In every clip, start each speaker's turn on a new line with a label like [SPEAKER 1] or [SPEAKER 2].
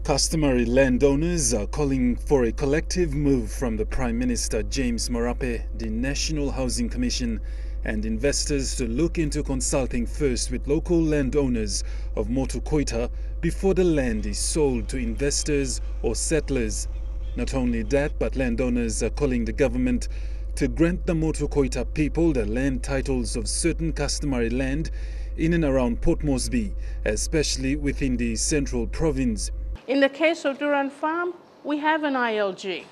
[SPEAKER 1] Customary landowners are calling for a collective move from the Prime Minister James Marape, the National Housing Commission, and investors to look into consulting first with local landowners of Motu Koita before the land is sold to investors or settlers. Not only that, but landowners are calling the government to grant the Motu Koita people the land titles of certain customary land in and around Port Moresby, especially within the Central Province.
[SPEAKER 2] In the case of Duran Farm, we have an ILG.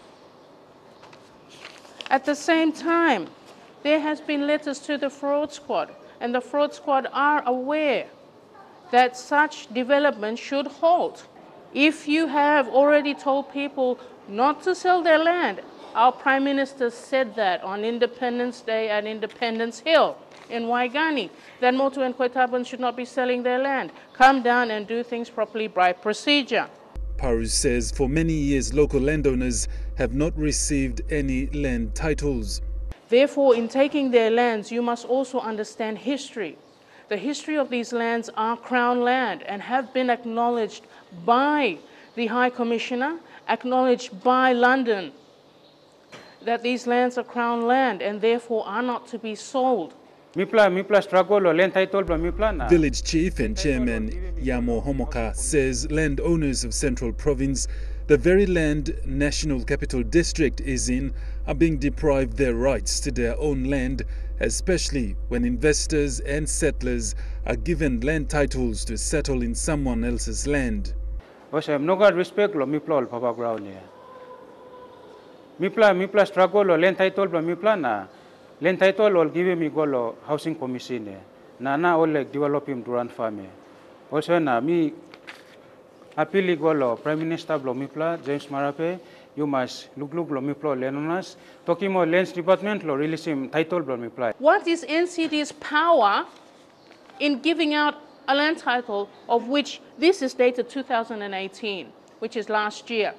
[SPEAKER 2] At the same time, there has been letters to the fraud squad, and the fraud squad are aware that such development should halt. If you have already told people not to sell their land, our Prime Minister said that on Independence Day at Independence Hill in Waigani, that Motu and Koitabans should not be selling their land. Come down and do things properly by procedure.
[SPEAKER 1] Parus says for many years local landowners have not received any land titles.
[SPEAKER 2] Therefore, in taking their lands, you must also understand history. The history of these lands are Crown land and have been acknowledged by the High Commissioner, acknowledged by London, that these lands are Crown land and therefore are not to be sold.
[SPEAKER 1] Village Chief and Chairman Yamo Homoka says landowners of Central Province, the very land National Capital District is in, are being deprived their rights to their own land, especially when investors and settlers are given land titles to settle in someone else's land.
[SPEAKER 3] Mipla struggle land title na land title will give me go housing commission na all like developing Duran Farm. Also na mi appeal go Prime Minister Mipla James Marape, you must look Mipla landowners talking more lands department lo release him title Mipla.
[SPEAKER 2] What is NCD's power in giving out a land title of which this is dated 2018, which is last year?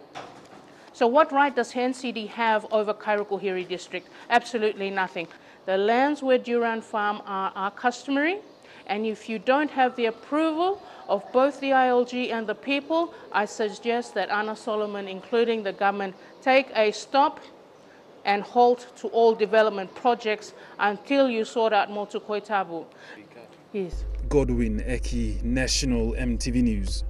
[SPEAKER 2] So what right does NCD have over Kairukuhiri district? Absolutely nothing. The lands where Duran Farm are customary, and if you don't have the approval of both the ILG and the people, I suggest that Anna Solomon, including the government, take a stop and halt to all development projects until you sort out Motu Koita. Yes.
[SPEAKER 1] Godwin Eki, National Emtv News.